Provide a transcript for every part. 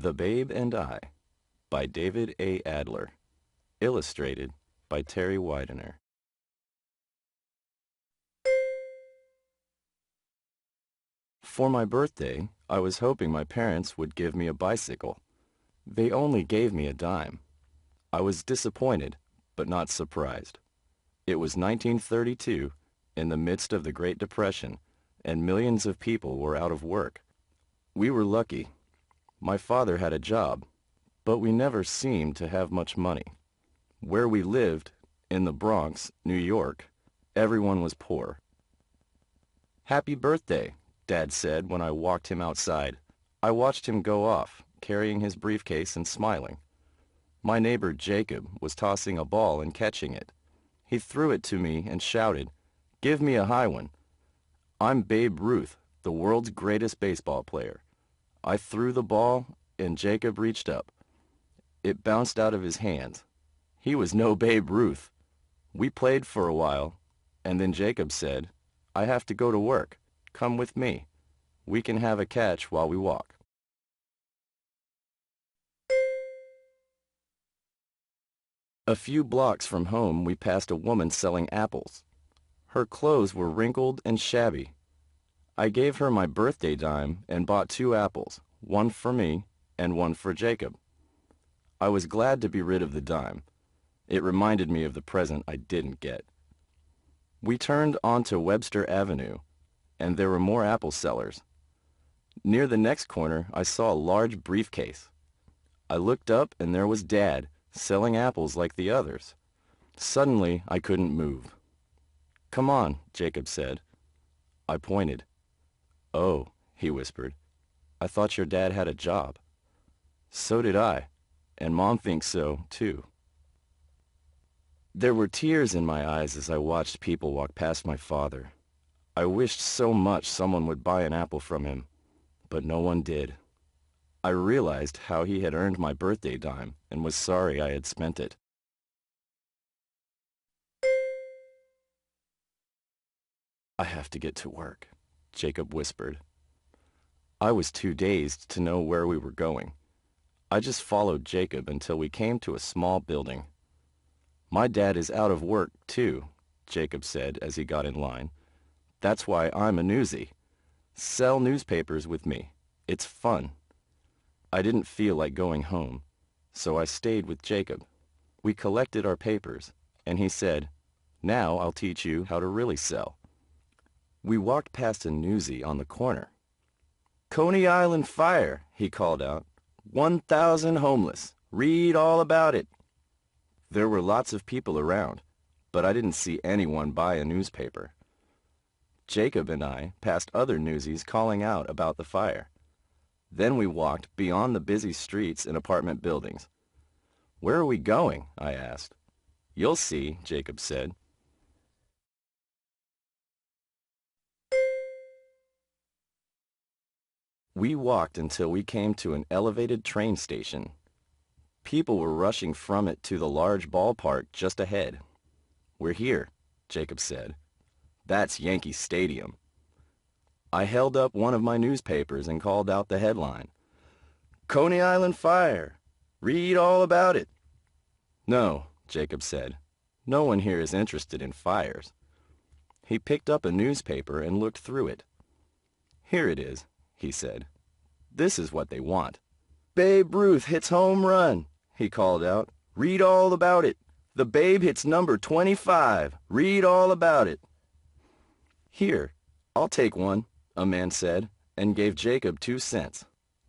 The Babe and I by David A. Adler. Illustrated by Terry Widener. For my birthday, I was hoping my parents would give me a bicycle. They only gave me a dime. I was disappointed, but not surprised. It was 1932, in the midst of the Great Depression, and millions of people were out of work. We were lucky. My father had a job, but we never seemed to have much money. Where we lived, in the Bronx, New York, everyone was poor. "Happy birthday," Dad said when I walked him outside. I watched him go off, carrying his briefcase and smiling. My neighbor Jacob was tossing a ball and catching it. He threw it to me and shouted, "Give me a high one." I'm Babe Ruth, the world's greatest baseball player. I threw the ball, and Jacob reached up. It bounced out of his hands. He was no Babe Ruth. We played for a while, and then Jacob said, "I have to go to work. Come with me. We can have a catch while we walk." A few blocks from home, we passed a woman selling apples. Her clothes were wrinkled and shabby. I gave her my birthday dime and bought 2 apples, one for me and one for Jacob. I was glad to be rid of the dime. It reminded me of the present I didn't get. We turned onto Webster Avenue, and there were more apple sellers. Near the next corner, I saw a large briefcase. I looked up, and there was Dad, selling apples like the others. Suddenly, I couldn't move. "Come on," Jacob said. I pointed. "Oh," he whispered, "I thought your dad had a job." "So did I, and Mom thinks so, too." There were tears in my eyes as I watched people walk past my father. I wished so much someone would buy an apple from him, but no one did. I realized how he had earned my birthday dime and was sorry I had spent it. "I have to get to work," Jacob whispered. I was too dazed to know where we were going. I just followed Jacob until we came to a small building. "My dad is out of work, too," Jacob said as he got in line. "That's why I'm a newsie. Sell newspapers with me. It's fun." I didn't feel like going home, so I stayed with Jacob. We collected our papers, and he said, "Now I'll teach you how to really sell." We walked past a newsie on the corner. "Coney Island fire," he called out. 1,000 homeless. Read all about it." There were lots of people around, but I didn't see anyone buy a newspaper. Jacob and I passed other newsies calling out about the fire. Then we walked beyond the busy streets and apartment buildings. "Where are we going?" I asked. "You'll see," Jacob said. We walked until we came to an elevated train station. People were rushing from it to the large ballpark just ahead. "We're here," Jacob said. "That's Yankee Stadium." I held up one of my newspapers and called out the headline, "Coney Island fire. Read all about it." "No," Jacob said. "No one here is interested in fires." He picked up a newspaper and looked through it. "Here it is," he said. "This is what they want." "Babe Ruth hits home run," he called out. "Read all about it. The Babe hits number 25. Read all about it." "Here, I'll take one," a man said, and gave Jacob 2 cents.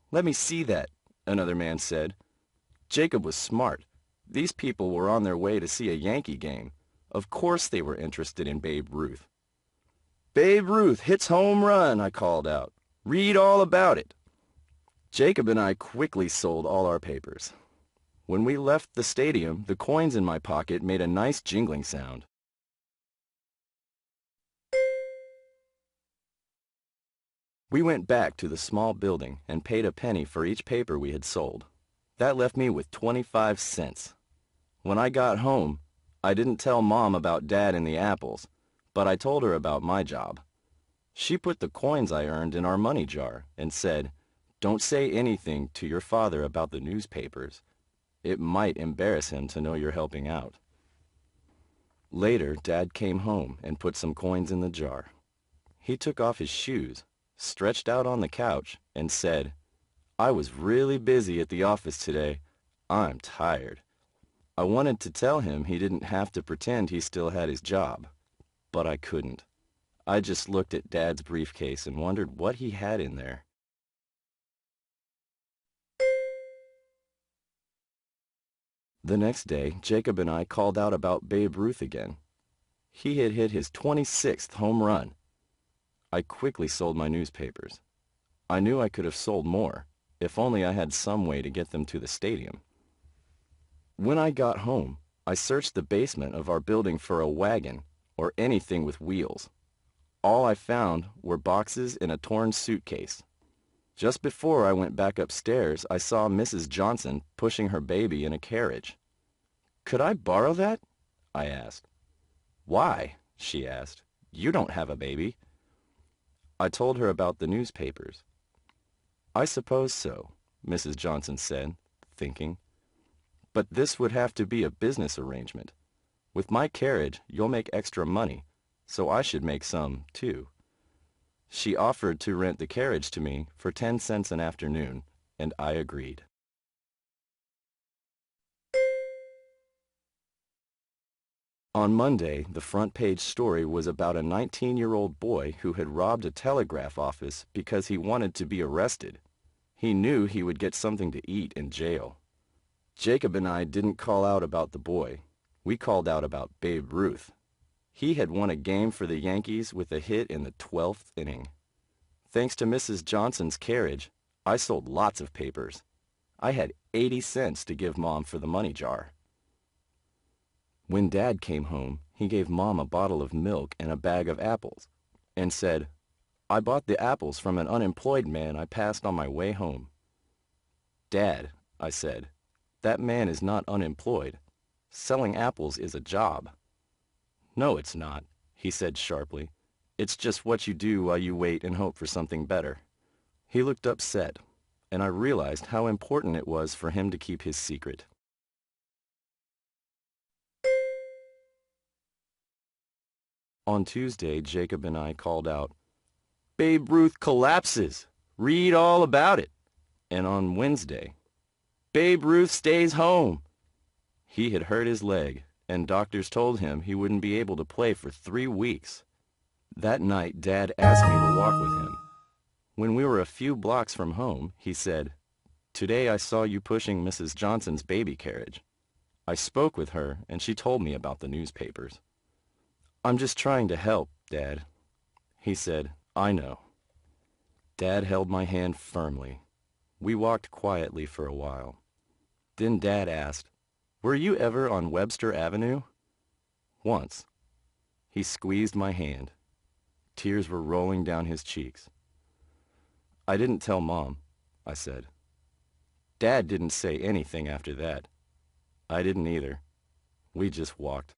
"Let me see that," another man said. Jacob was smart. These people were on their way to see a Yankee game. Of course they were interested in Babe Ruth. "Babe Ruth hits home run," I called out. "Read all about it." Jacob and I quickly sold all our papers. When we left the stadium, the coins in my pocket made a nice jingling sound. We went back to the small building and paid a penny for each paper we had sold. That left me with 25 cents. When I got home, I didn't tell Mom about Dad and the apples, but I told her about my job. She put the coins I earned in our money jar and said, Don't say anything to your father about the newspapers. It might embarrass him to know you're helping out." Later, Dad came home and put some coins in the jar. He took off his shoes, stretched out on the couch, and said, "I was really busy at the office today. I'm tired." I wanted to tell him he didn't have to pretend he still had his job, but I couldn't. I just looked at Dad's briefcase and wondered what he had in there. The next day, Jacob and I called out about Babe Ruth again. He had hit his 26th home run. I quickly sold my newspapers. I knew I could have sold more, if only I had some way to get them to the stadium. When I got home, I searched the basement of our building for a wagon or anything with wheels. All I found were boxes in a torn suitcase. Just before I went back upstairs, I saw Mrs. Johnson pushing her baby in a carriage. "Could I borrow that?" I asked. "Why?" she asked. "You don't have a baby." I told her about the newspapers. "I suppose so," Mrs. Johnson said, thinking. "But this would have to be a business arrangement. With my carriage, you'll make extra money, so I should make some, too." She offered to rent the carriage to me for 10 cents an afternoon, and I agreed. On Monday, the front page story was about a 19-year-old boy who had robbed a telegraph office because he wanted to be arrested. He knew he would get something to eat in jail. Jacob and I didn't call out about the boy. We called out about Babe Ruth. He had won a game for the Yankees with a hit in the 12th inning. Thanks to Mrs. Johnson's carriage, I sold lots of papers. I had 80 cents to give Mom for the money jar. When Dad came home, he gave Mom a bottle of milk and a bag of apples, and said, "I bought the apples from an unemployed man I passed on my way home." "Dad," I said, "that man is not unemployed. Selling apples is a job." "No, it's not," he said sharply. "It's just what you do while you wait and hope for something better." He looked upset, and I realized how important it was for him to keep his secret. On Tuesday, Jacob and I called out, "Babe Ruth collapses! Read all about it!" And on Wednesday, "Babe Ruth stays home!" He had hurt his leg, and doctors told him he wouldn't be able to play for 3 weeks. That night, Dad asked me to walk with him. When we were a few blocks from home, he said, "Today I saw you pushing Mrs. Johnson's baby carriage. I spoke with her, and she told me about the newspapers." "I'm just trying to help, Dad." He said, "I know." Dad held my hand firmly. We walked quietly for a while. Then Dad asked, "Were you ever on Webster Avenue?" "Once." He squeezed my hand. Tears were rolling down his cheeks. "I didn't tell Mom," I said. Dad didn't say anything after that. I didn't either. We just walked.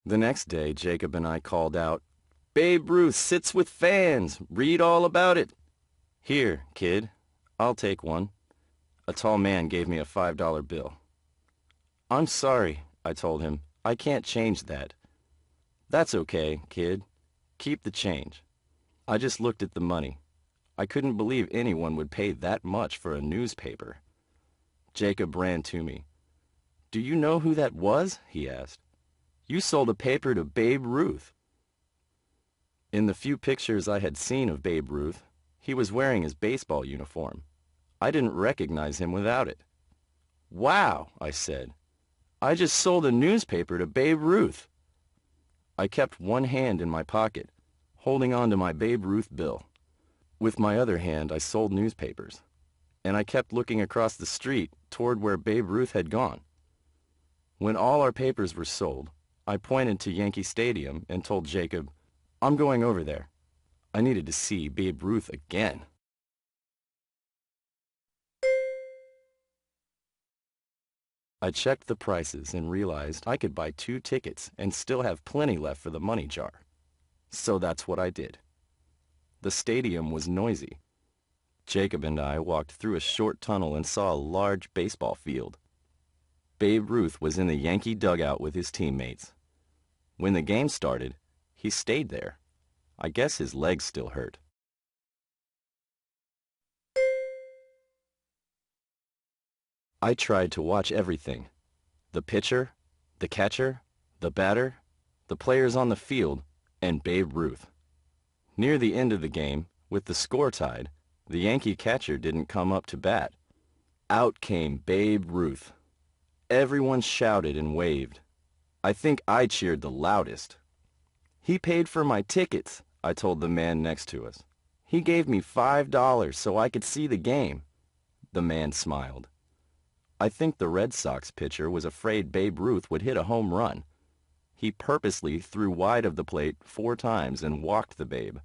The next day, Jacob and I called out, "Babe Ruth sits with fans! Read all about it!" "Here, kid, I'll take one." A tall man gave me a $5 bill. "I'm sorry," I told him. "I can't change that." "That's okay, kid. Keep the change." I just looked at the money. I couldn't believe anyone would pay that much for a newspaper. Jacob ran to me. "Do you know who that was?" he asked. "You sold a paper to Babe Ruth." In the few pictures I had seen of Babe Ruth, he was wearing his baseball uniform. I didn't recognize him without it. "Wow," I said. "I just sold a newspaper to Babe Ruth." I kept one hand in my pocket, holding on to my Babe Ruth bill. With my other hand, I sold newspapers, and I kept looking across the street toward where Babe Ruth had gone. When all our papers were sold, I pointed to Yankee Stadium and told Jacob, "I'm going over there. I needed to see Babe Ruth again." I checked the prices and realized I could buy 2 tickets and still have plenty left for the money jar. So that's what I did. The stadium was noisy. Jacob and I walked through a short tunnel and saw a large baseball field. Babe Ruth was in the Yankee dugout with his teammates. When the game started, he stayed there. I guess his legs still hurt. I tried to watch everything. The pitcher, the catcher, the batter, the players on the field, and Babe Ruth. Near the end of the game, with the score tied, the Yankee catcher didn't come up to bat. Out came Babe Ruth. Everyone shouted and waved. I think I cheered the loudest. "He paid for my tickets," I told the man next to us. "He gave me $5 so I could see the game." The man smiled. I think the Red Sox pitcher was afraid Babe Ruth would hit a home run. He purposely threw wide of the plate 4 times and walked the Babe.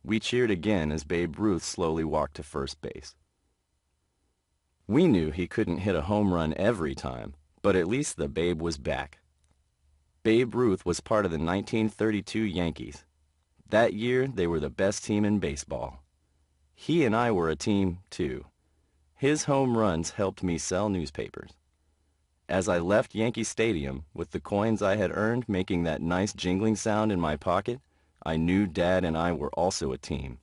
We cheered again as Babe Ruth slowly walked to first base. We knew he couldn't hit a home run every time, but at least the Babe was back. Babe Ruth was part of the 1932 Yankees. That year, they were the best team in baseball. He and I were a team, too. His home runs helped me sell newspapers. As I left Yankee Stadium, with the coins I had earned making that nice jingling sound in my pocket, I knew Dad and I were also a team.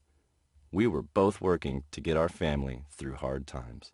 We were both working to get our family through hard times.